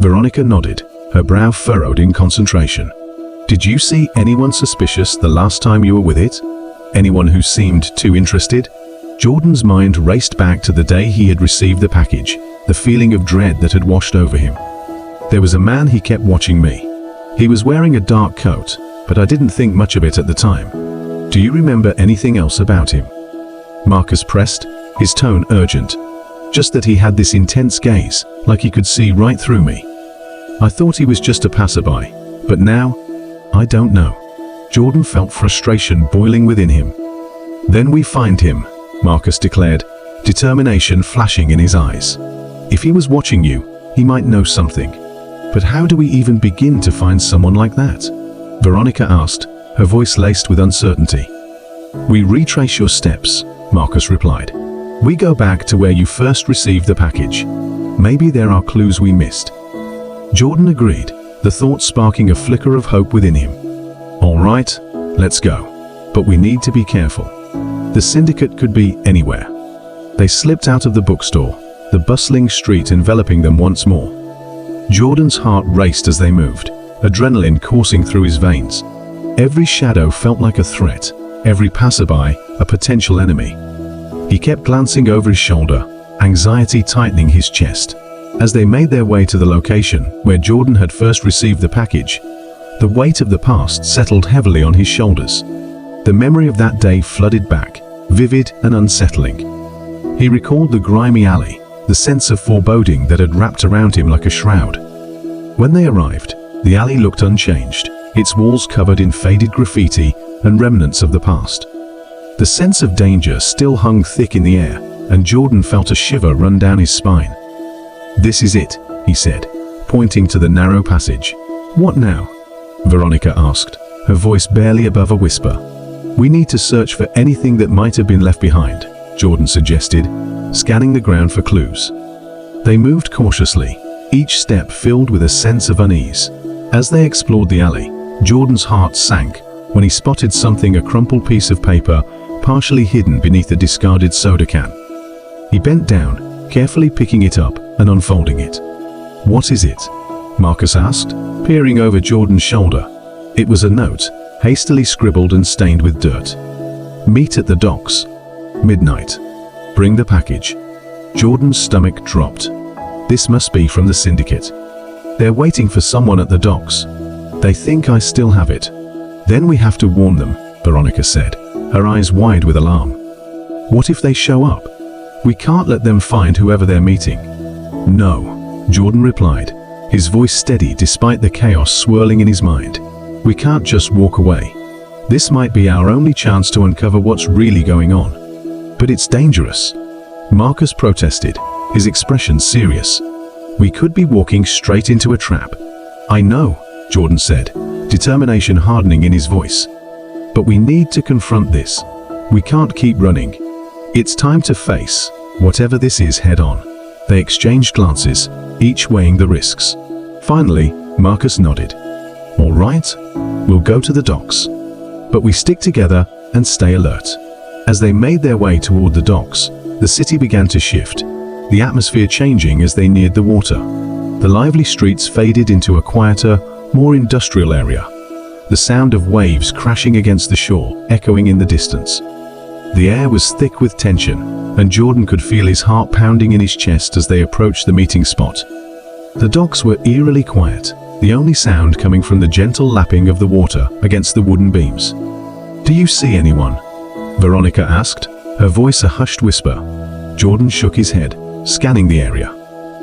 Veronica nodded, her brow furrowed in concentration. Did you see anyone suspicious the last time you were with it? Anyone who seemed too interested? Jordan's mind raced back to the day he had received the package, the feeling of dread that had washed over him. There was a man he kept watching me. He was wearing a dark coat, but I didn't think much of it at the time. Do you remember anything else about him? Marcus pressed, his tone urgent. Just that he had this intense gaze, like he could see right through me. I thought he was just a passerby, but now, I don't know. Jordan felt frustration boiling within him. Then we find him, Marcus declared, determination flashing in his eyes. If he was watching you, he might know something. But how do we even begin to find someone like that? Veronica asked, her voice laced with uncertainty. We retrace your steps, Marcus replied. We go back to where you first received the package. Maybe there are clues we missed. Jordan agreed, the thought sparking a flicker of hope within him. All right, let's go. But we need to be careful. The syndicate could be anywhere. They slipped out of the bookstore, the bustling street enveloping them once more. Jordan's heart raced as they moved, adrenaline coursing through his veins. Every shadow felt like a threat, every passerby a potential enemy. He kept glancing over his shoulder, anxiety tightening his chest. As they made their way to the location where Jordan had first received the package, the weight of the past settled heavily on his shoulders. The memory of that day flooded back, vivid and unsettling. He recalled the grimy alley, the sense of foreboding that had wrapped around him like a shroud. When they arrived, the alley looked unchanged, its walls covered in faded graffiti and remnants of the past. The sense of danger still hung thick in the air, and Jordan felt a shiver run down his spine. This is it, he said, pointing to the narrow passage. What now? Veronica asked, her voice barely above a whisper. We need to search for anything that might have been left behind, Jordan suggested, scanning the ground for clues. They moved cautiously, each step filled with a sense of unease. As they explored the alley, Jordan's heart sank when he spotted something, a crumpled piece of paper, partially hidden beneath a discarded soda can. He bent down, carefully picking it up and unfolding it. What is it? Marcus asked, peering over Jordan's shoulder. It was a note, hastily scribbled and stained with dirt. Meet at the docks. Midnight. Bring the package. Jordan's stomach dropped. This must be from the syndicate. They're waiting for someone at the docks. They think I still have it. Then we have to warn them, Veronica said, her eyes wide with alarm. What if they show up? We can't let them find whoever they're meeting. No, Jordan replied, his voice steady despite the chaos swirling in his mind. We can't just walk away. This might be our only chance to uncover what's really going on. But it's dangerous. Marcus protested, his expression serious. We could be walking straight into a trap. I know, Jordan said, determination hardening in his voice. But we need to confront this. We can't keep running. It's time to face whatever this is head on. They exchanged glances, each weighing the risks. Finally, Marcus nodded. All right, we'll go to the docks. But we stick together and stay alert. As they made their way toward the docks, the city began to shift, the atmosphere changing as they neared the water. The lively streets faded into a quieter, more industrial area, the sound of waves crashing against the shore echoing in the distance. The air was thick with tension, and Jordan could feel his heart pounding in his chest as they approached the meeting spot. The docks were eerily quiet, the only sound coming from the gentle lapping of the water against the wooden beams. Do you see anyone? Veronica asked, her voice a hushed whisper. Jordan shook his head, scanning the area.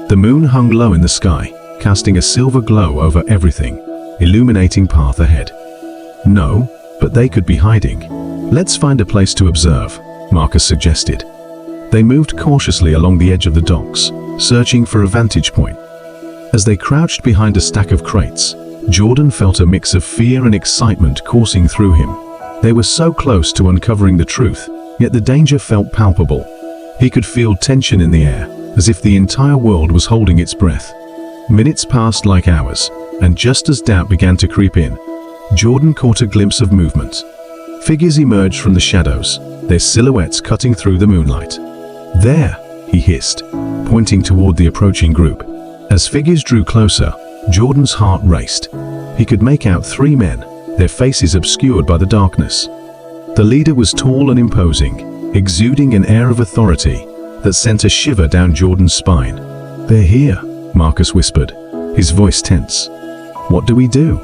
The moon hung low in the sky, casting a silver glow over everything, illuminating path ahead. No, but they could be hiding. Let's find a place to observe, Marcus suggested. They moved cautiously along the edge of the docks, searching for a vantage point. As they crouched behind a stack of crates, Jordan felt a mix of fear and excitement coursing through him. They were so close to uncovering the truth, yet the danger felt palpable. He could feel tension in the air, as if the entire world was holding its breath. Minutes passed like hours, and just as doubt began to creep in, Jordan caught a glimpse of movement. Figures emerged from the shadows, their silhouettes cutting through the moonlight. There, he hissed, pointing toward the approaching group. As figures drew closer, Jordan's heart raced. He could make out 3 men, their faces obscured by the darkness. The leader was tall and imposing, exuding an air of authority that sent a shiver down Jordan's spine. "They're here," Marcus whispered, his voice tense. "What do we do?"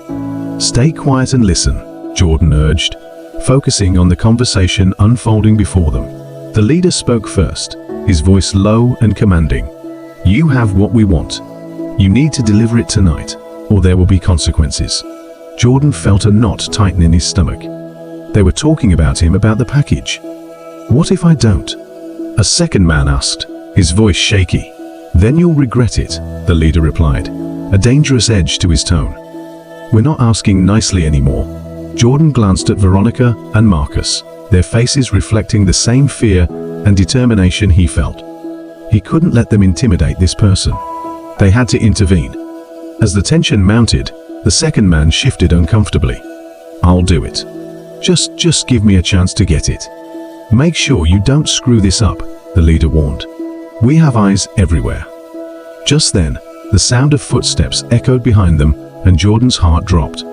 "Stay quiet and listen," Jordan urged, focusing on the conversation unfolding before them. The leader spoke first, his voice low and commanding. "You have what we want. You need to deliver it tonight, or there will be consequences." Jordan felt a knot tighten in his stomach. They were talking about him, about the package. "What if I don't?" a second man asked, his voice shaky. "Then you'll regret it," the leader replied, a dangerous edge to his tone. "We're not asking nicely anymore." Jordan glanced at Veronica and Marcus, their faces reflecting the same fear and determination he felt. He couldn't let them intimidate this person. They had to intervene. As the tension mounted, the second man shifted uncomfortably. "I'll do it. Just give me a chance to get it." "Make sure you don't screw this up," the leader warned. "We have eyes everywhere." Just then, the sound of footsteps echoed behind them, and Jordan's heart dropped.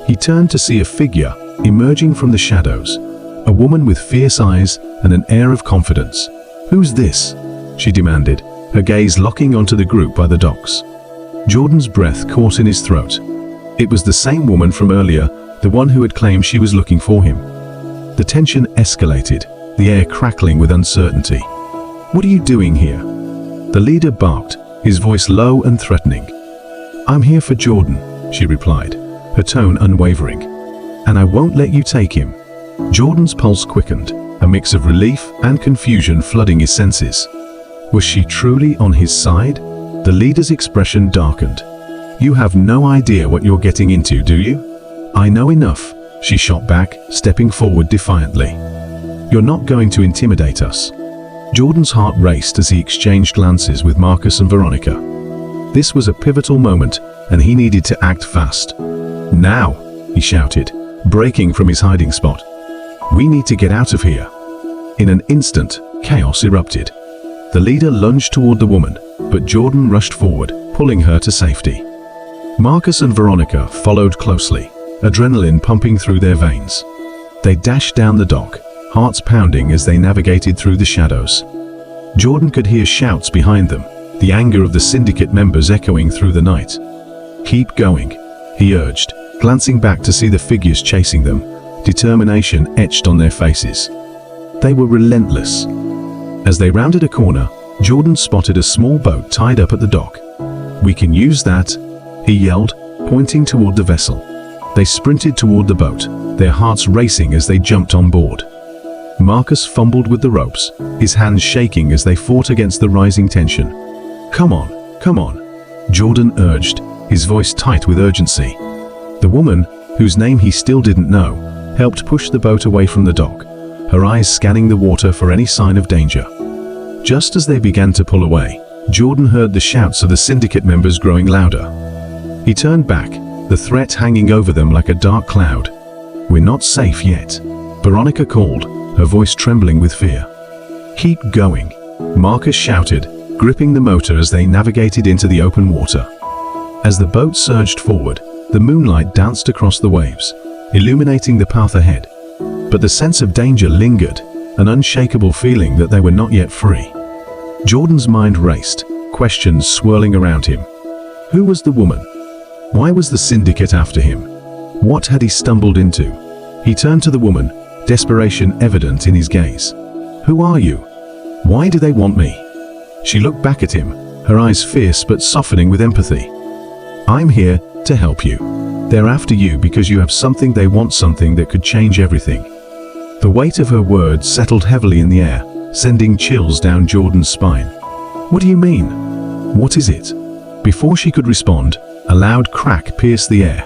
He turned to see a figure emerging from the shadows, a woman with fierce eyes and an air of confidence. "Who's this?" she demanded, her gaze locking onto the group by the docks. Jordan's breath caught in his throat. It was the same woman from earlier, the one who had claimed she was looking for him. The tension escalated, the air crackling with uncertainty. "What are you doing here?" The leader barked, his voice low and threatening. "I'm here for Jordan," she replied, her tone unwavering. "And I won't let you take him." Jordan's pulse quickened, a mix of relief and confusion flooding his senses. Was she truly on his side? The leader's expression darkened. "You have no idea what you're getting into, do you?" "I know enough," she shot back, stepping forward defiantly. "You're not going to intimidate us." Jordan's heart raced as he exchanged glances with Marcus and Veronica. This was a pivotal moment, and he needed to act fast. "Now," he shouted, breaking from his hiding spot. "We need to get out of here." In an instant, chaos erupted. The leader lunged toward the woman, but Jordan rushed forward, pulling her to safety. Marcus and Veronica followed closely, adrenaline pumping through their veins. They dashed down the dock, hearts pounding as they navigated through the shadows. Jordan could hear shouts behind them, the anger of the syndicate members echoing through the night. "Keep going," he urged, glancing back to see the figures chasing them, determination etched on their faces. They were relentless. As they rounded a corner, Jordan spotted a small boat tied up at the dock. "We can use that," he yelled, pointing toward the vessel. They sprinted toward the boat, their hearts racing as they jumped on board. Marcus fumbled with the ropes, his hands shaking as they fought against the rising tension. Come on," Jordan urged, his voice tight with urgency. The woman, whose name he still didn't know, helped push the boat away from the dock, her eyes scanning the water for any sign of danger. Just as they began to pull away, Jordan heard the shouts of the syndicate members growing louder. He turned back, the threat hanging over them like a dark cloud. "We're not safe yet," Veronica called, her voice trembling with fear. "Keep going," Marcus shouted, gripping the motor as they navigated into the open water. As the boat surged forward, the moonlight danced across the waves, illuminating the path ahead. But the sense of danger lingered, an unshakable feeling that they were not yet free. Jordan's mind raced, questions swirling around him. Who was the woman? Why was the syndicate after him? What had he stumbled into? He turned to the woman, desperation evident in his gaze. "Who are you? Why do they want me?" She looked back at him, her eyes fierce but softening with empathy. "I'm here to help you. They're after you because you have something they want, something that could change everything." The weight of her words settled heavily in the air, sending chills down Jordan's spine. "What do you mean? What is it?" Before she could respond, a loud crack pierced the air,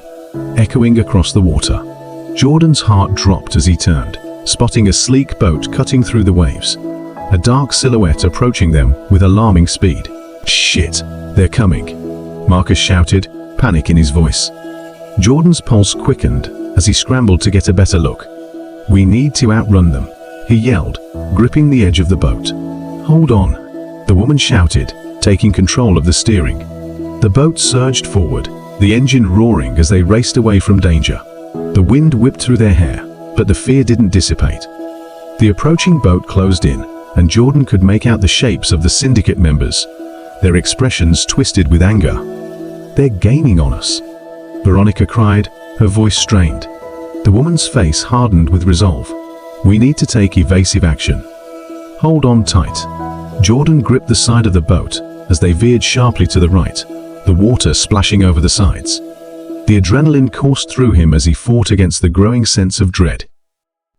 echoing across the water. Jordan's heart dropped as he turned, spotting a sleek boat cutting through the waves, a dark silhouette approaching them with alarming speed. "Shit, they're coming," Marcus shouted, panic in his voice. Jordan's pulse quickened as he scrambled to get a better look. "We need to outrun them," he yelled, gripping the edge of the boat. "Hold on," the woman shouted, taking control of the steering. The boat surged forward, the engine roaring as they raced away from danger. The wind whipped through their hair, but the fear didn't dissipate. The approaching boat closed in, and Jordan could make out the shapes of the syndicate members, their expressions twisted with anger. "They're gaining on us," Veronica cried, her voice strained. The woman's face hardened with resolve. "We need to take evasive action." "Hold on tight." Jordan gripped the side of the boat as they veered sharply to the right, the water splashing over the sides. The adrenaline coursed through him as he fought against the growing sense of dread.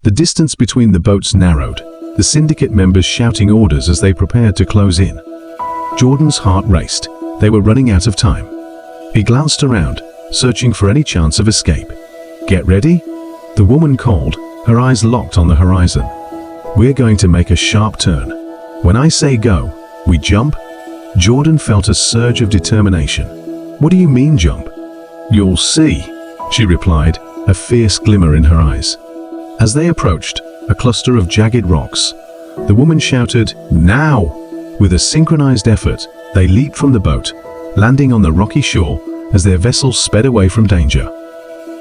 The distance between the boats narrowed, the syndicate members shouting orders as they prepared to close in. Jordan's heart raced. They were running out of time. He glanced around, searching for any chance of escape. "Get ready," the woman called, her eyes locked on the horizon. "We're going to make a sharp turn. When I say go, we jump." Jordan felt a surge of determination. "What do you mean jump?" "You'll see," she replied, a fierce glimmer in her eyes. As they approached a cluster of jagged rocks, the woman shouted, "Now!" With a synchronized effort, they leaped from the boat, landing on the rocky shore as their vessel sped away from danger.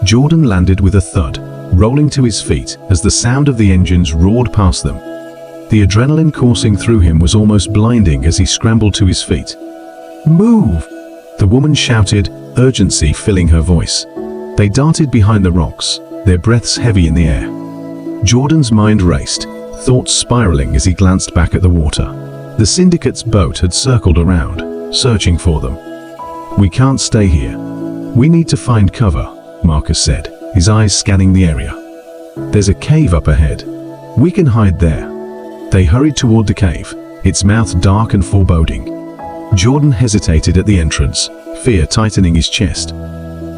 Jordan landed with a thud, rolling to his feet as the sound of the engines roared past them. The adrenaline coursing through him was almost blinding as he scrambled to his feet. "Move!" the woman shouted, urgency filling her voice. They darted behind the rocks, their breaths heavy in the air. Jordan's mind raced, thoughts spiraling as he glanced back at the water. The syndicate's boat had circled around, searching for them. "We can't stay here. We need to find cover," Marcus said, his eyes scanning the area. "There's a cave up ahead. We can hide there." They hurried toward the cave, its mouth dark and foreboding. Jordan hesitated at the entrance, fear tightening his chest.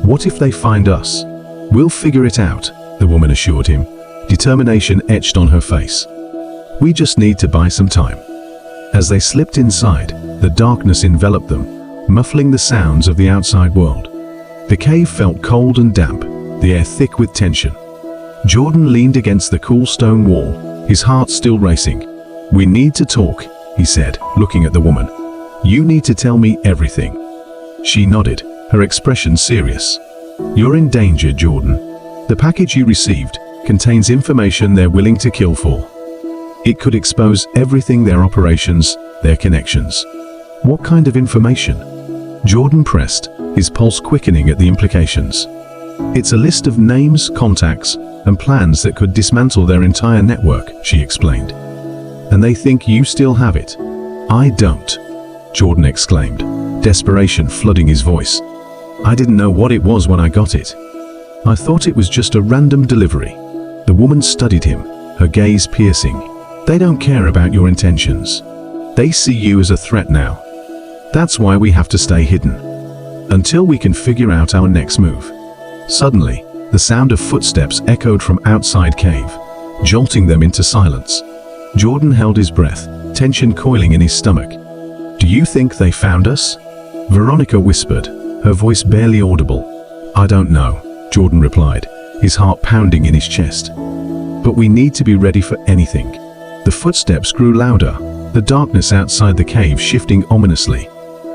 "What if they find us?" "We'll figure it out," the woman assured him, determination etched on her face. "We just need to buy some time." As they slipped inside, the darkness enveloped them, muffling the sounds of the outside world. The cave felt cold and damp, the air thick with tension. Jordan leaned against the cool stone wall, his heart still racing. "We need to talk," he said, looking at the woman. "You need to tell me everything." She nodded, her expression serious. "You're in danger, Jordan. The package you received contains information they're willing to kill for. It could expose everything, their operations, their connections." "What kind of information?" Jordan pressed, his pulse quickening at the implications. "It's a list of names, contacts, and plans that could dismantle their entire network," she explained. "And they think you still have it." "I don't," Jordan exclaimed, desperation flooding his voice. "I didn't know what it was when I got it. I thought it was just a random delivery." The woman studied him, her gaze piercing. "They don't care about your intentions. They see you as a threat now. That's why we have to stay hidden. Until we can figure out our next move." Suddenly, the sound of footsteps echoed from outside cave, jolting them into silence. Jordan held his breath, tension coiling in his stomach. "Do you think they found us?" Veronica whispered, her voice barely audible. "I don't know," Jordan replied, his heart pounding in his chest. "But we need to be ready for anything." The footsteps grew louder, the darkness outside the cave shifting ominously.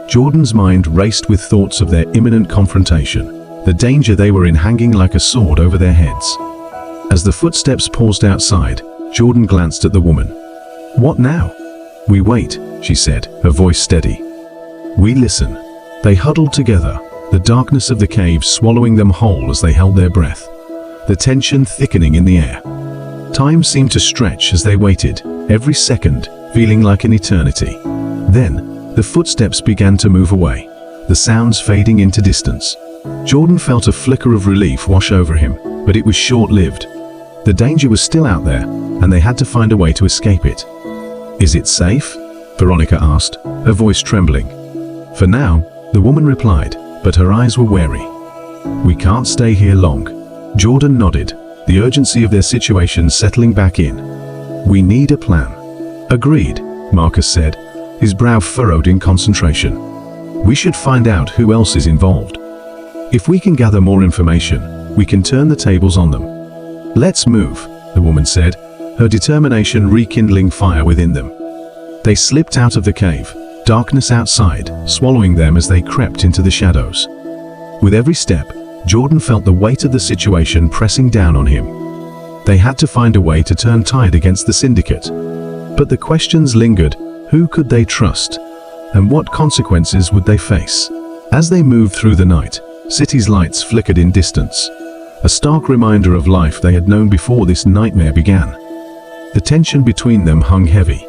Jordan's mind raced with thoughts of their imminent confrontation, the danger they were in hanging like a sword over their heads. As the footsteps paused outside, Jordan glanced at the woman. "What now?" "We wait," she said, her voice steady. "We listen." They huddled together, the darkness of the cave swallowing them whole as they held their breath, the tension thickening in the air. Time seemed to stretch as they waited, every second feeling like an eternity. Then, the footsteps began to move away, the sounds fading into distance. Jordan felt a flicker of relief wash over him, but it was short-lived. The danger was still out there, and they had to find a way to escape it. "Is it safe?" Veronica asked, her voice trembling. "For now," the woman replied, but her eyes were wary. "We can't stay here long." Jordan nodded, the urgency of their situation settling back in. "We need a plan." "Agreed," Marcus said, his brow furrowed in concentration. "We should find out who else is involved. If we can gather more information, we can turn the tables on them." "Let's move," the woman said, her determination rekindling fire within them. They slipped out of the cave, darkness outside swallowing them as they crept into the shadows. With every step, Jordan felt the weight of the situation pressing down on him. They had to find a way to turn tide against the syndicate. But the questions lingered. Who could they trust? And what consequences would they face? As they moved through the night, city's lights flickered in distance, a stark reminder of life they had known before this nightmare began. The tension between them hung heavy,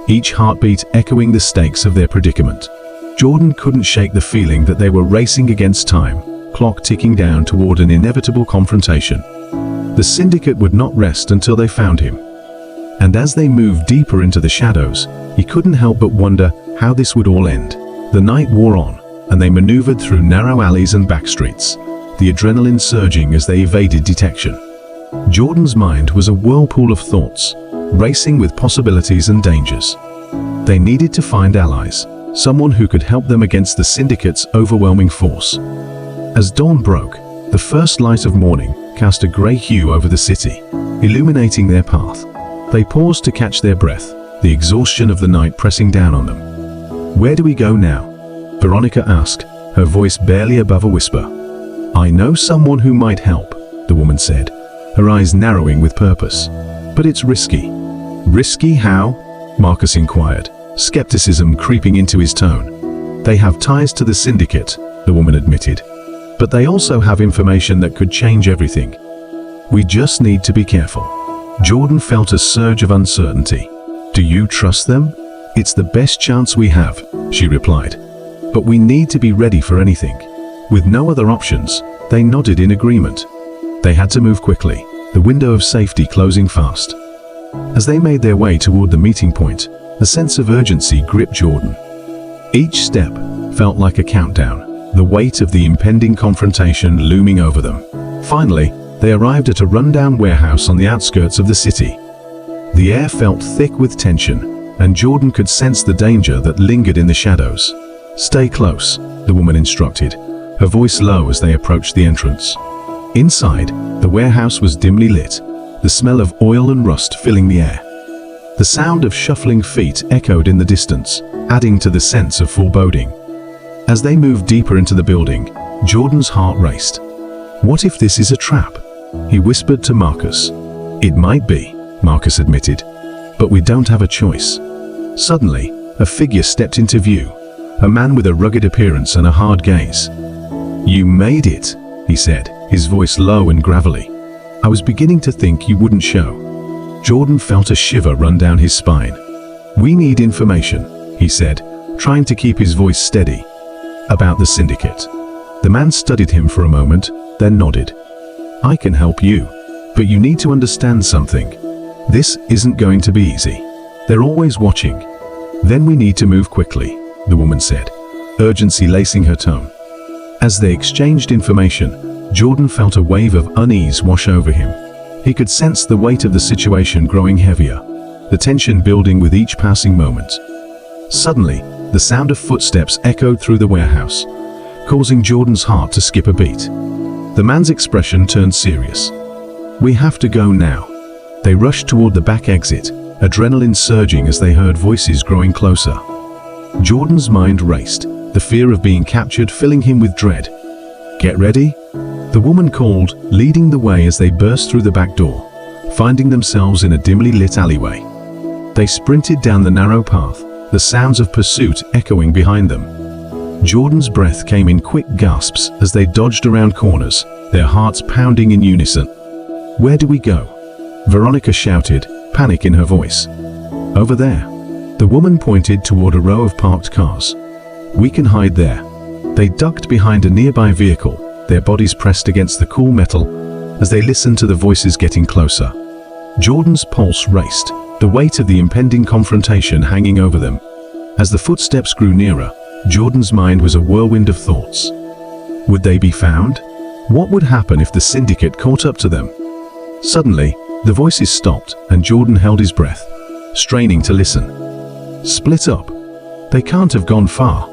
each heartbeat echoing the stakes of their predicament. Jordan couldn't shake the feeling that they were racing against time, clock ticking down toward an inevitable confrontation. The syndicate would not rest until they found him. And as they moved deeper into the shadows, he couldn't help but wonder how this would all end. The night wore on, and they maneuvered through narrow alleys and back streets, the adrenaline surging as they evaded detection. Jordan's mind was a whirlpool of thoughts, racing with possibilities and dangers. They needed to find allies, someone who could help them against the syndicate's overwhelming force. As dawn broke, the first light of morning cast a grey hue over the city, illuminating their path. They paused to catch their breath, the exhaustion of the night pressing down on them. "Where do we go now?" Veronica asked, her voice barely above a whisper. "I know someone who might help," the woman said, her eyes narrowing with purpose. "But it's risky." "Risky how?" Marcus inquired, skepticism creeping into his tone. "They have ties to the syndicate," the woman admitted. "But they also have information that could change everything. We just need to be careful." Jordan felt a surge of uncertainty. "Do you trust them?" "It's the best chance we have," she replied. "But we need to be ready for anything." With no other options, they nodded in agreement. They had to move quickly, the window of safety closing fast. As they made their way toward the meeting point, a sense of urgency gripped Jordan. Each step felt like a countdown, the weight of the impending confrontation looming over them. Finally, they arrived at a rundown warehouse on the outskirts of the city. The air felt thick with tension, and Jordan could sense the danger that lingered in the shadows. "Stay close," the woman instructed, her voice low as they approached the entrance. Inside, the warehouse was dimly lit, the smell of oil and rust filling the air. The sound of shuffling feet echoed in the distance, adding to the sense of foreboding. As they moved deeper into the building, Jordan's heart raced. "What if this is a trap?" he whispered to Marcus. "It might be," Marcus admitted, "but we don't have a choice." Suddenly, a figure stepped into view, a man with a rugged appearance and a hard gaze. "You made it," he said, his voice low and gravelly. "I was beginning to think you wouldn't show." Jordan felt a shiver run down his spine. "We need information," he said, trying to keep his voice steady. "About the syndicate." The man studied him for a moment, then nodded. "I can help you, but you need to understand something. This isn't going to be easy. They're always watching." "Then we need to move quickly," the woman said, urgency lacing her tone. As they exchanged information, Jordan felt a wave of unease wash over him. He could sense the weight of the situation growing heavier, the tension building with each passing moment. Suddenly, the sound of footsteps echoed through the warehouse, causing Jordan's heart to skip a beat. The man's expression turned serious. "We have to go now." They rushed toward the back exit, adrenaline surging as they heard voices growing closer. Jordan's mind raced, the fear of being captured filling him with dread. "Get ready," the woman called, leading the way as they burst through the back door, finding themselves in a dimly lit alleyway. They sprinted down the narrow path, the sounds of pursuit echoing behind them. Jordan's breath came in quick gasps as they dodged around corners, their hearts pounding in unison. "Where do we go?" Veronica shouted, panic in her voice. "Over there." The woman pointed toward a row of parked cars. "We can hide there." They ducked behind a nearby vehicle, their bodies pressed against the cool metal as they listened to the voices getting closer. Jordan's pulse raced, the weight of the impending confrontation hanging over them. As the footsteps grew nearer, Jordan's mind was a whirlwind of thoughts. Would they be found? What would happen if the syndicate caught up to them? Suddenly, the voices stopped and Jordan held his breath, straining to listen. "Split up. They can't have gone far,"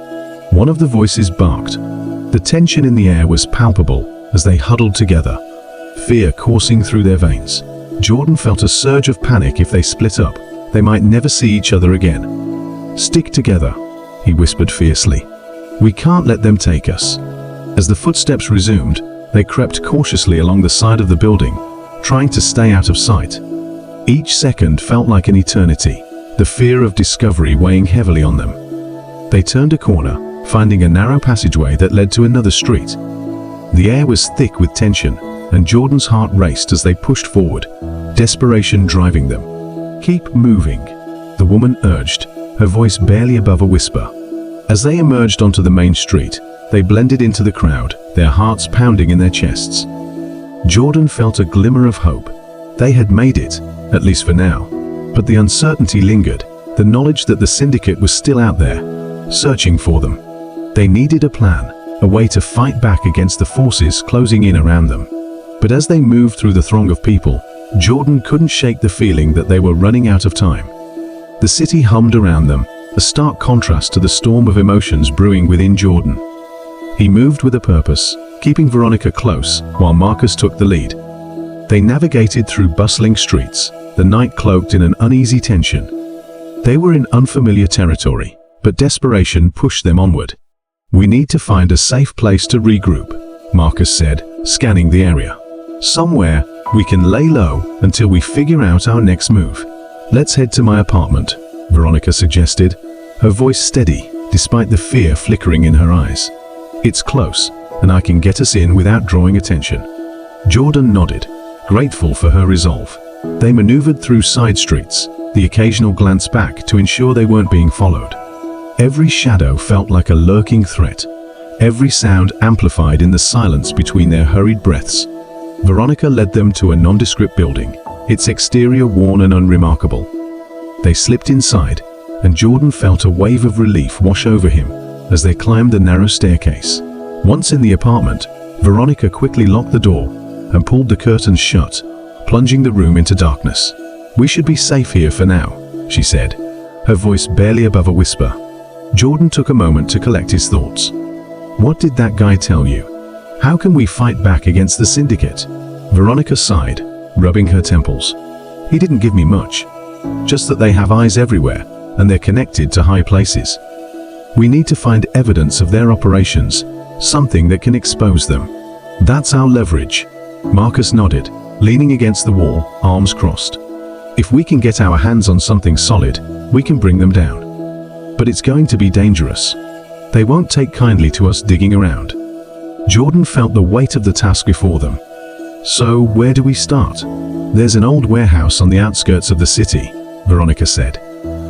one of the voices barked. The tension in the air was palpable as they huddled together, fear coursing through their veins. Jordan felt a surge of panic. If they split up, they might never see each other again. "Stick together," he whispered fiercely. "We can't let them take us." As the footsteps resumed, they crept cautiously along the side of the building, trying to stay out of sight. Each second felt like an eternity, the fear of discovery weighing heavily on them. They turned a corner, finding a narrow passageway that led to another street. The air was thick with tension, and Jordan's heart raced as they pushed forward, desperation driving them. "Keep moving," the woman urged, her voice barely above a whisper. As they emerged onto the main street, they blended into the crowd, their hearts pounding in their chests. Jordan felt a glimmer of hope. They had made it, at least for now. But the uncertainty lingered, the knowledge that the syndicate was still out there, searching for them. They needed a plan, a way to fight back against the forces closing in around them. But as they moved through the throng of people, Jordan couldn't shake the feeling that they were running out of time. The city hummed around them, a stark contrast to the storm of emotions brewing within Jordan. He moved with a purpose, keeping Veronica close while Marcus took the lead. They navigated through bustling streets, the night cloaked in an uneasy tension. They were in unfamiliar territory, but desperation pushed them onward. "We need to find a safe place to regroup," Marcus said, scanning the area. "Somewhere we can lay low until we figure out our next move." "Let's head to my apartment," Veronica suggested, her voice steady despite the fear flickering in her eyes. "It's close, and I can get us in without drawing attention." Jordan nodded, grateful for her resolve. They maneuvered through side streets, the occasional glance back to ensure they weren't being followed. Every shadow felt like a lurking threat, every sound amplified in the silence between their hurried breaths. Veronica led them to a nondescript building, its exterior worn and unremarkable. They slipped inside, and Jordan felt a wave of relief wash over him as they climbed the narrow staircase. Once in the apartment, Veronica quickly locked the door and pulled the curtains shut, plunging the room into darkness. "We should be safe here for now," she said, her voice barely above a whisper. Jordan took a moment to collect his thoughts. "What did that guy tell you? How can we fight back against the syndicate?" Veronica sighed, rubbing her temples. "He didn't give me much. Just that they have eyes everywhere, and they're connected to high places. We need to find evidence of their operations, something that can expose them. That's our leverage." Marcus nodded, leaning against the wall, arms crossed. "If we can get our hands on something solid, we can bring them down. But it's going to be dangerous. They won't take kindly to us digging around." Jordan felt the weight of the task before them. "So where do we start?" "There's an old warehouse on the outskirts of the city," Veronica said,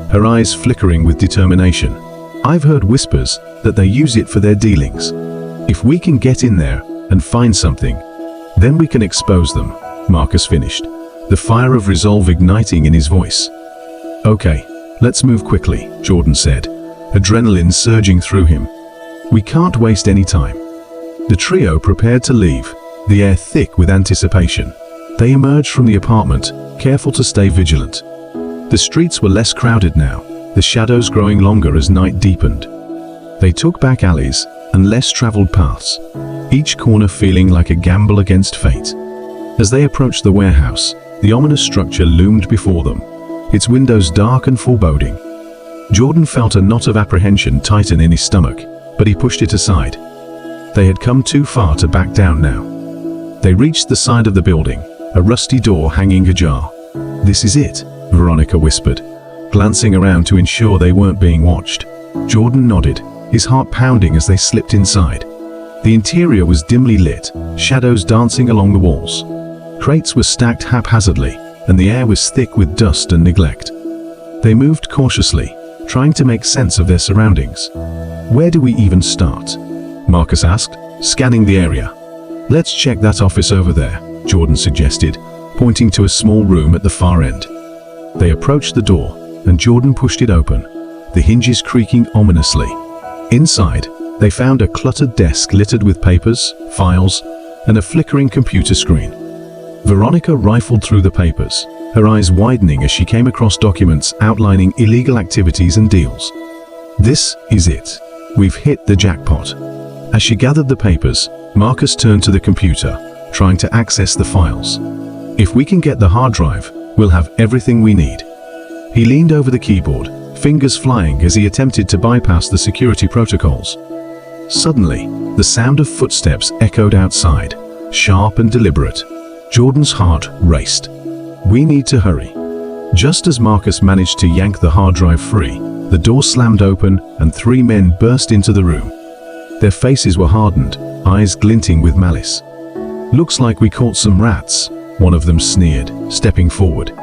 her eyes flickering with determination. "I've heard whispers that they use it for their dealings. If we can get in there and find something, then we can expose them," Marcus finished, the fire of resolve igniting in his voice. "Okay, let's move quickly," Jordan said, adrenaline surging through him. "We can't waste any time." The trio prepared to leave, the air thick with anticipation. They emerged from the apartment, careful to stay vigilant. The streets were less crowded now, the shadows growing longer as night deepened. They took back alleys and less traveled paths, each corner feeling like a gamble against fate. As they approached the warehouse, the ominous structure loomed before them, its windows dark and foreboding. Jordan felt a knot of apprehension tighten in his stomach, but he pushed it aside. They had come too far to back down now. They reached the side of the building, a rusty door hanging ajar. "This is it," Veronica whispered, glancing around to ensure they weren't being watched. Jordan nodded, his heart pounding as they slipped inside. The interior was dimly lit, shadows dancing along the walls. Crates were stacked haphazardly, and the air was thick with dust and neglect. They moved cautiously, trying to make sense of their surroundings. "Where do we even start?" Marcus asked, scanning the area. "Let's check that office over there," Jordan suggested, pointing to a small room at the far end. They approached the door, and Jordan pushed it open, the hinges creaking ominously. Inside, they found a cluttered desk littered with papers, files, and a flickering computer screen. Veronica rifled through the papers, her eyes widening as she came across documents outlining illegal activities and deals. "This is it. We've hit the jackpot." As she gathered the papers, Marcus turned to the computer, trying to access the files. "If we can get the hard drive, we'll have everything we need." He leaned over the keyboard, fingers flying as he attempted to bypass the security protocols. Suddenly, the sound of footsteps echoed outside, sharp and deliberate. Jordan's heart raced. We need to hurry. Just as Marcus managed to yank the hard drive free, the door slammed open and 3 men burst into the room. Their faces were hardened, eyes glinting with malice. Looks like we caught some rats, one of them sneered, stepping forward.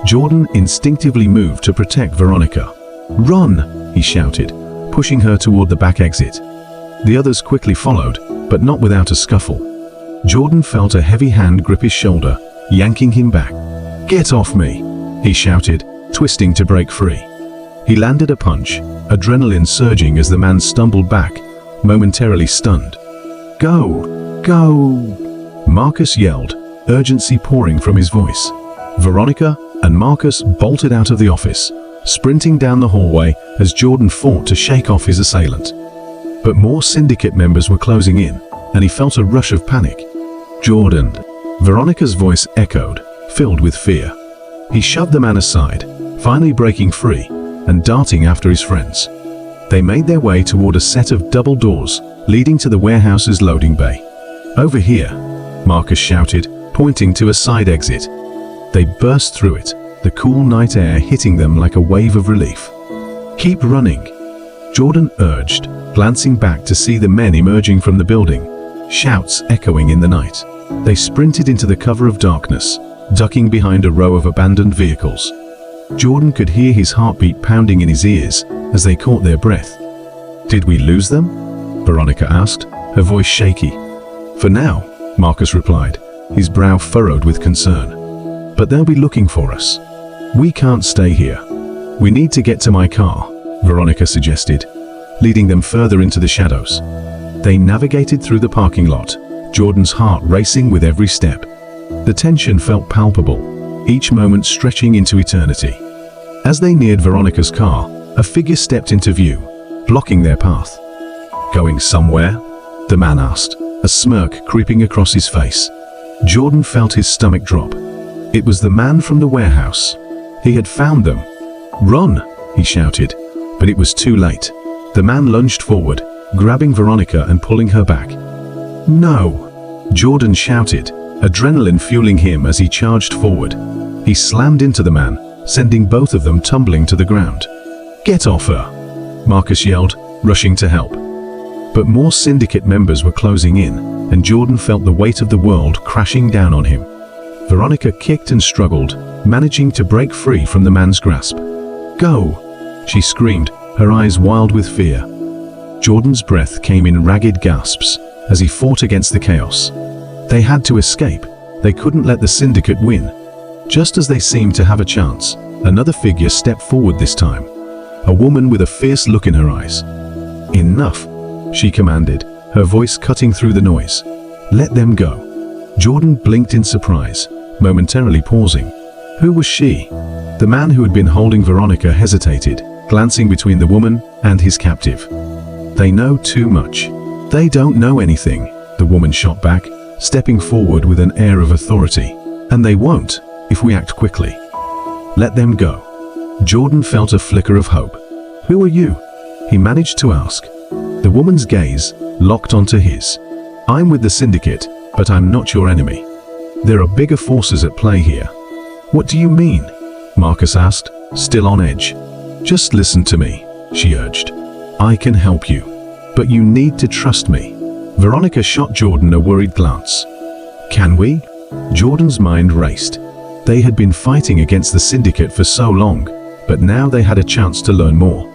Jordan instinctively moved to protect Veronica. Run, he shouted, pushing her toward the back exit. The others quickly followed, but not without a scuffle. Jordan felt a heavy hand grip his shoulder, yanking him back. Get off me, he shouted, twisting to break free. He landed a punch, adrenaline surging as the man stumbled back, momentarily stunned. Go! Go! Marcus yelled, urgency pouring from his voice. Veronica and Marcus bolted out of the office, sprinting down the hallway as Jordan fought to shake off his assailant. But more syndicate members were closing in, and he felt a rush of panic. Jordan! Veronica's voice echoed, filled with fear. He shoved the man aside, finally breaking free and darting after his friends. They made their way toward a set of double doors leading to the warehouse's loading bay. Over here, Marcus shouted, pointing to a side exit. They burst through it, the cool night air hitting them like a wave of relief. Keep running, Jordan urged, glancing back to see the men emerging from the building, shouts echoing in the night. They sprinted into the cover of darkness, ducking behind a row of abandoned vehicles. Jordan could hear his heartbeat pounding in his ears as they caught their breath. Did we lose them? Veronica asked, her voice shaky. For now, Marcus replied, his brow furrowed with concern. But they'll be looking for us. We can't stay here. We need to get to my car, Veronica suggested, leading them further into the shadows. They navigated through the parking lot, Jordan's heart racing with every step. The tension felt palpable, each moment stretching into eternity. As they neared Veronica's car, a figure stepped into view, blocking their path. Going somewhere? The man asked, a smirk creeping across his face. Jordan felt his stomach drop. It was the man from the warehouse. He had found them. Run, he shouted, but it was too late. The man lunged forward, grabbing Veronica and pulling her back. No, Jordan shouted, adrenaline fueling him as he charged forward. He slammed into the man, sending both of them tumbling to the ground. Get off her, Marcus yelled, rushing to help. But more syndicate members were closing in, and Jordan felt the weight of the world crashing down on him. Veronica kicked and struggled, managing to break free from the man's grasp. Go, she screamed, her eyes wild with fear. Jordan's breath came in ragged gasps as he fought against the chaos. They had to escape. They couldn't let the syndicate win. Just as they seemed to have a chance, another figure stepped forward this time. A woman with a fierce look in her eyes. Enough, she commanded, her voice cutting through the noise. Let them go. Jordan blinked in surprise, momentarily pausing. Who was she? The man who had been holding Veronica hesitated, glancing between the woman and his captive. They know too much. They don't know anything, the woman shot back, stepping forward with an air of authority. And they won't, if we act quickly. Let them go. Jordan felt a flicker of hope. Who are you? He managed to ask. The woman's gaze locked onto his. I'm with the syndicate, but I'm not your enemy. There are bigger forces at play here. What do you mean? Marcus asked, still on edge. Just listen to me, she urged. I can help you, but you need to trust me. Veronica shot Jordan a worried glance. Can we? Jordan's mind raced. They had been fighting against the syndicate for so long, but now they had a chance to learn more.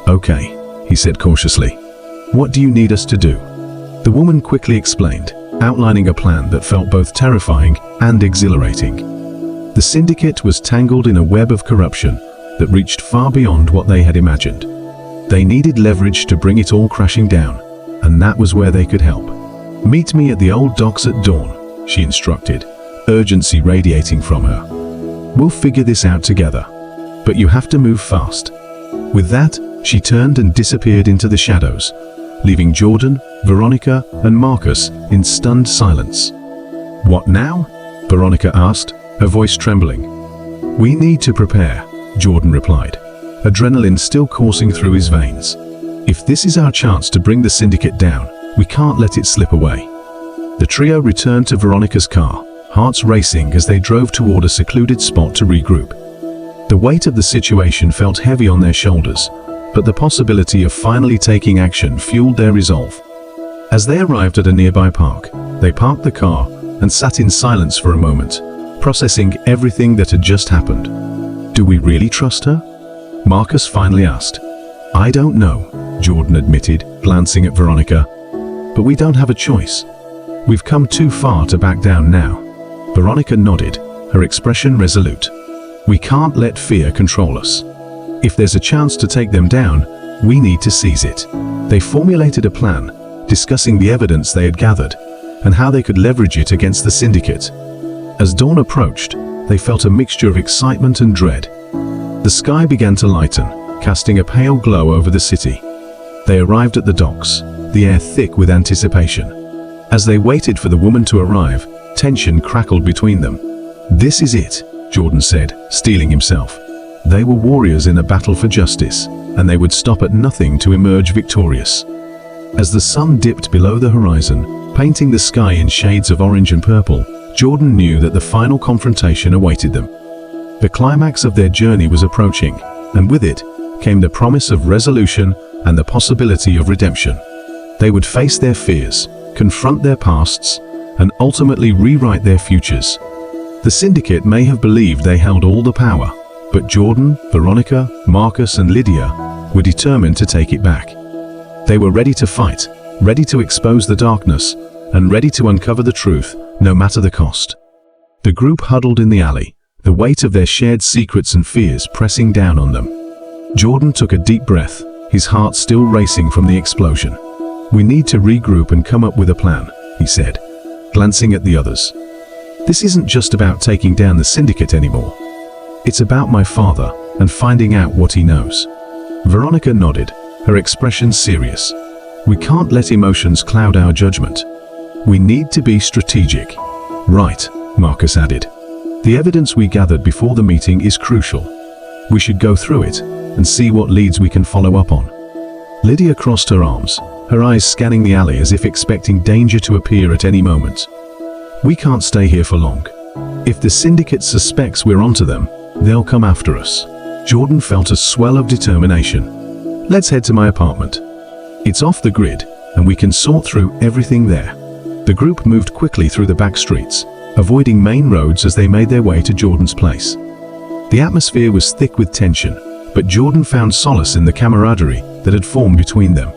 Okay, he said cautiously. What do you need us to do? The woman quickly explained, outlining a plan that felt both terrifying and exhilarating. The syndicate was tangled in a web of corruption that reached far beyond what they had imagined. They needed leverage to bring it all crashing down, and that was where they could help. Meet me at the old docks at dawn, she instructed, urgency radiating from her. We'll figure this out together, but you have to move fast. With that, she turned and disappeared into the shadows, leaving Jordan, Veronica, and Marcus in stunned silence. What now? Veronica asked, her voice trembling. We need to prepare, Jordan replied. adrenaline still coursing through his veins. If this is our chance to bring the syndicate down, we can't let it slip away. The trio returned to Veronica's car, hearts racing as they drove toward a secluded spot to regroup. The weight of the situation felt heavy on their shoulders, but the possibility of finally taking action fueled their resolve. As they arrived at a nearby park, they parked the car and sat in silence for a moment, processing everything that had just happened. "Do we really trust her?" Marcus finally asked. "I don't know," Jordan admitted, glancing at Veronica. "But we don't have a choice. We've come too far to back down now." Veronica nodded, her expression resolute. "We can't let fear control us. If there's a chance to take them down, we need to seize it." They formulated a plan, discussing the evidence they had gathered and how they could leverage it against the syndicate. As dawn approached, they felt a mixture of excitement and dread. The sky began to lighten, casting a pale glow over the city. They arrived at the docks, the air thick with anticipation. As they waited for the woman to arrive, tension crackled between them. "This is it," Jordan said, steeling himself. They were warriors in a battle for justice, and they would stop at nothing to emerge victorious. As the sun dipped below the horizon, painting the sky in shades of orange and purple, Jordan knew that the final confrontation awaited them. The climax of their journey was approaching, and with it came the promise of resolution and the possibility of redemption. They would face their fears, confront their pasts, and ultimately rewrite their futures. The syndicate may have believed they held all the power, but Jordan, Veronica, Marcus, and Lydia were determined to take it back. They were ready to fight, ready to expose the darkness, and ready to uncover the truth, no matter the cost. The group huddled in the alley, the weight of their shared secrets and fears pressing down on them. Jordan took a deep breath, his heart still racing from the explosion. "We need to regroup and come up with a plan," he said, glancing at the others. "This isn't just about taking down the syndicate anymore. It's about my father and finding out what he knows." Veronica nodded, her expression serious. "We can't let emotions cloud our judgment. We need to be strategic." "Right," Marcus added. "The evidence we gathered before the meeting is crucial. We should go through it and see what leads we can follow up on." Lydia crossed her arms, her eyes scanning the alley as if expecting danger to appear at any moment. "We can't stay here for long. If the syndicate suspects we're onto them, they'll come after us." Jordan felt a swell of determination. "Let's head to my apartment. It's off the grid, and we can sort through everything there." The group moved quickly through the back streets, avoiding main roads as they made their way to Jordan's place. The atmosphere was thick with tension, but Jordan found solace in the camaraderie that had formed between them.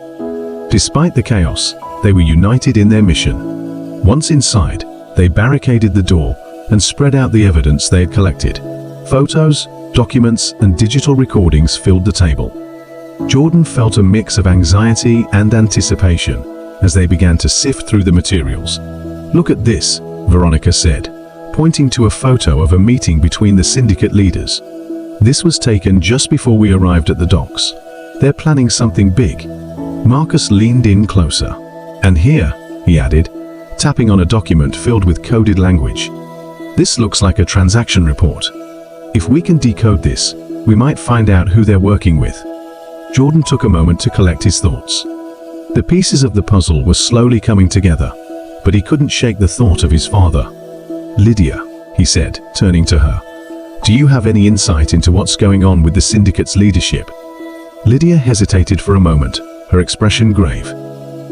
Despite the chaos, they were united in their mission. Once inside, they barricaded the door and spread out the evidence they had collected. Photos, documents, and digital recordings filled the table. Jordan felt a mix of anxiety and anticipation as they began to sift through the materials. "Look at this," Veronica said, pointing to a photo of a meeting between the syndicate leaders. "This was taken just before we arrived at the docks. They're planning something big." Marcus leaned in closer. "And here," he added, tapping on a document filled with coded language. "This looks like a transaction report. If we can decode this, we might find out who they're working with." Jordan took a moment to collect his thoughts. The pieces of the puzzle were slowly coming together, but he couldn't shake the thought of his father. "Lydia," he said, turning to her, "do you have any insight into what's going on with the syndicate's leadership?" Lydia hesitated for a moment, her expression grave.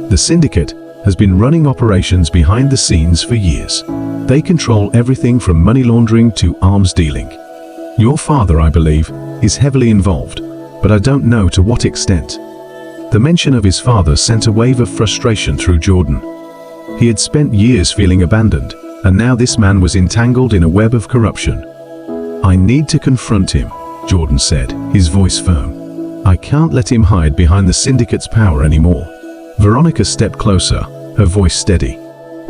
"The syndicate has been running operations behind the scenes for years. They control everything from money laundering to arms dealing. Your father, I believe, is heavily involved, but I don't know to what extent." The mention of his father sent a wave of frustration through Jordan. He had spent years feeling abandoned, and now this man was entangled in a web of corruption. "I need to confront him," Jordan said, his voice firm. "I can't let him hide behind the syndicate's power anymore." Veronica stepped closer, her voice steady.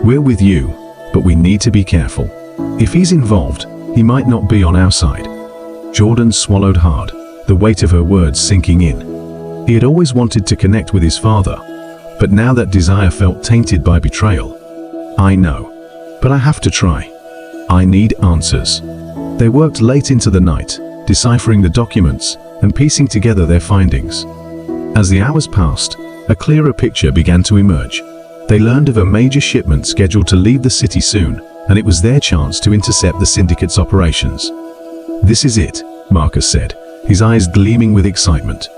"We're with you, but we need to be careful. If he's involved, he might not be on our side." Jordan swallowed hard, the weight of her words sinking in. He had always wanted to connect with his father, but now that desire felt tainted by betrayal. "I know, but I have to try. I need answers." They worked late into the night, deciphering the documents and piecing together their findings. As the hours passed, a clearer picture began to emerge. They learned of a major shipment scheduled to leave the city soon, and it was their chance to intercept the syndicate's operations. "This is it," Marcus said, his eyes gleaming with excitement.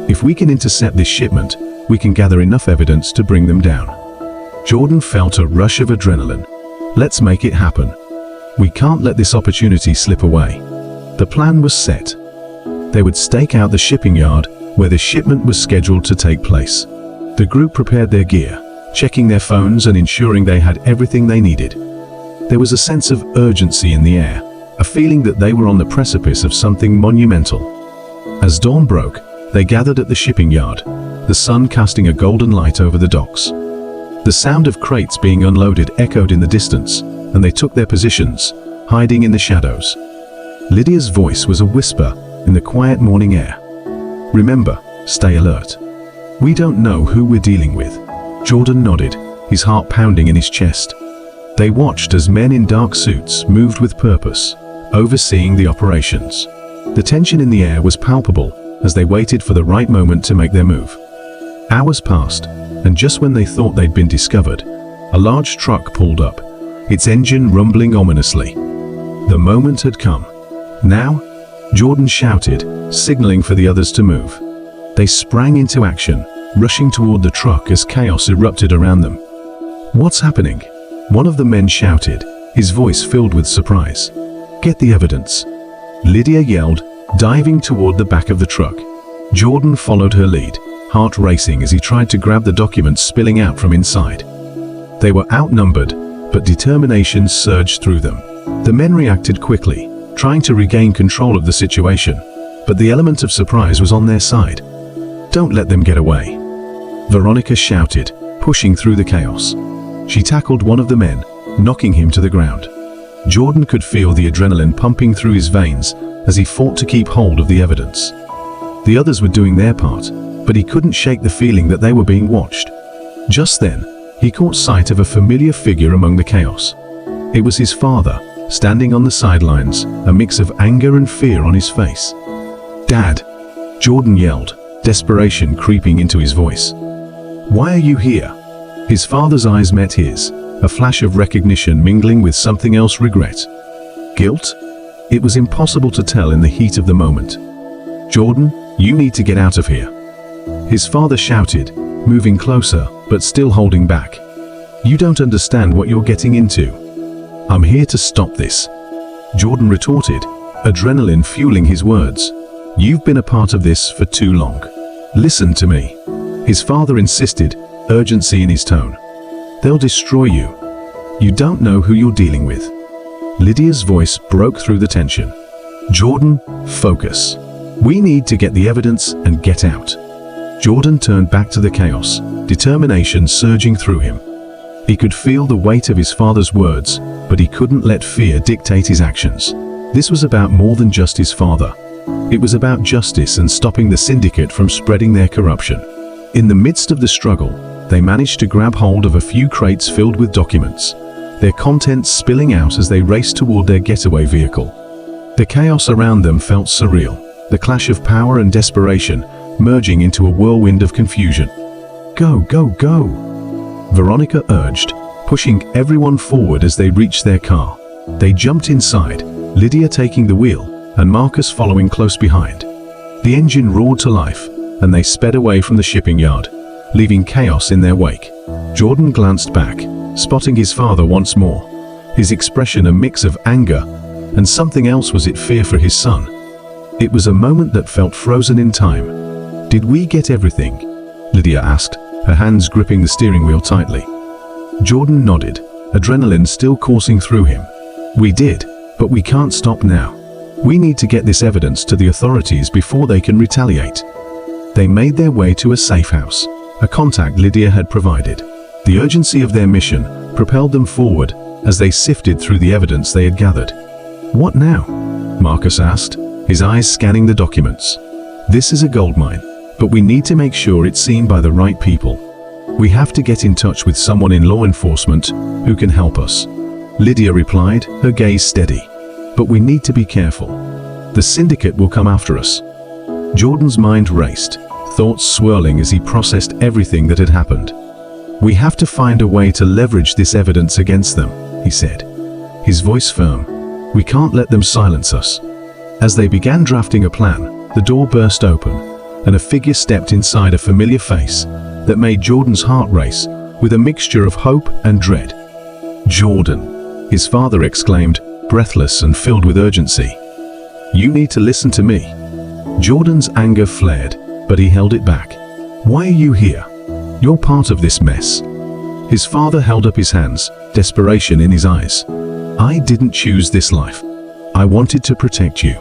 "If we can intercept this shipment, we can gather enough evidence to bring them down." Jordan felt a rush of adrenaline. "Let's make it happen. We can't let this opportunity slip away." The plan was set. They would stake out the shipping yard where the shipment was scheduled to take place. The group prepared their gear, checking their phones and ensuring they had everything they needed. There was a sense of urgency in the air, a feeling that they were on the precipice of something monumental. As dawn broke, they gathered at the shipping yard, the sun casting a golden light over the docks. The sound of crates being unloaded echoed in the distance, and they took their positions, hiding in the shadows. Lydia's voice was a whisper in the quiet morning air. "Remember, stay alert. We don't know who we're dealing with." Jordan nodded, his heart pounding in his chest. They watched as men in dark suits moved with purpose, overseeing the operations. The tension in the air was palpable as they waited for the right moment to make their move. Hours passed, and just when they thought they'd been discovered, a large truck pulled up, its engine rumbling ominously. The moment had come. "Now?" Jordan shouted, signaling for the others to move. They sprang into action, rushing toward the truck as chaos erupted around them. "What's happening?" one of the men shouted, his voice filled with surprise. "Get the evidence," Lydia yelled, diving toward the back of the truck. Jordan followed her lead, heart racing as he tried to grab the documents spilling out from inside. They were outnumbered, but determination surged through them. The men reacted quickly, trying to regain control of the situation, but the element of surprise was on their side. "Don't let them get away," Veronica shouted, pushing through the chaos. She tackled one of the men, knocking him to the ground. Jordan could feel the adrenaline pumping through his veins as he fought to keep hold of the evidence. The others were doing their part, but he couldn't shake the feeling that they were being watched. Just then, he caught sight of a familiar figure among the chaos. It was his father, standing on the sidelines, a mix of anger and fear on his face. "Dad!" Jordan yelled, desperation creeping into his voice. "Why are you here?" His father's eyes met his, a flash of recognition mingling with something else: regret. Guilt? It was impossible to tell in the heat of the moment. "Jordan, you need to get out of here," his father shouted, moving closer, but still holding back. "You don't understand what you're getting into." "I'm here to stop this," Jordan retorted, adrenaline fueling his words. "You've been a part of this for too long. Listen to me," his father insisted, urgency in his tone. "They'll destroy you. You don't know who you're dealing with." Lydia's voice broke through the tension. "Jordan, focus. We need to get the evidence and get out." Jordan turned back to the chaos, determination surging through him. He could feel the weight of his father's words, but he couldn't let fear dictate his actions. This was about more than just his father. It was about justice and stopping the syndicate from spreading their corruption. In the midst of the struggle, they managed to grab hold of a few crates filled with documents, their contents spilling out as they raced toward their getaway vehicle. The chaos around them felt surreal, the clash of power and desperation merging into a whirlwind of confusion. "Go, go, go!" Veronica urged, pushing everyone forward as they reached their car. They jumped inside, Lydia taking the wheel and Marcus following close behind. The engine roared to life, and they sped away from the shipping yard, leaving chaos in their wake. Jordan glanced back, spotting his father once more, his expression a mix of anger and something else. Was it fear for his son? It was a moment that felt frozen in time. "Did we get everything?" Lydia asked, her hands gripping the steering wheel tightly. Jordan nodded, adrenaline still coursing through him. "We did, but we can't stop now. We need to get this evidence to the authorities before they can retaliate." They made their way to a safe house, a contact Lydia had provided. The urgency of their mission propelled them forward as they sifted through the evidence they had gathered. "What now?" Marcus asked, his eyes scanning the documents. "This is a goldmine, but we need to make sure it's seen by the right people. We have to get in touch with someone in law enforcement who can help us," Lydia replied, her gaze steady. "But we need to be careful. The syndicate will come after us." Jordan's mind raced, thoughts swirling as he processed everything that had happened. "We have to find a way to leverage this evidence against them," he said, his voice firm. "We can't let them silence us." As they began drafting a plan, the door burst open, and a figure stepped inside, a familiar face that made Jordan's heart race with a mixture of hope and dread. "Jordan," his father exclaimed, breathless and filled with urgency. "You need to listen to me." Jordan's anger flared, but he held it back. "Why are you here? You're part of this mess." His father held up his hands, desperation in his eyes. "I didn't choose this life. I wanted to protect you.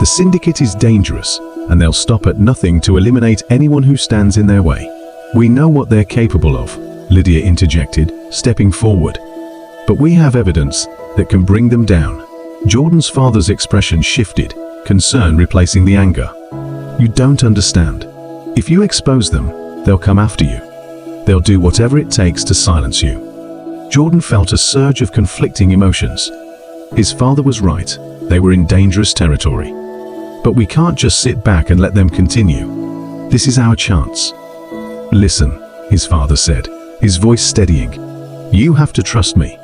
The syndicate is dangerous, and they'll stop at nothing to eliminate anyone who stands in their way." "We know what they're capable of," Lydia interjected, stepping forward. "But we have evidence that can bring them down." Jordan's father's expression shifted, concern replacing the anger. "You don't understand. If you expose them, they'll come after you. They'll do whatever it takes to silence you." Jordan felt a surge of conflicting emotions. His father was right. They were in dangerous territory. "But we can't just sit back and let them continue. This is our chance." "Listen," his father said, his voice steadying. "You have to trust me.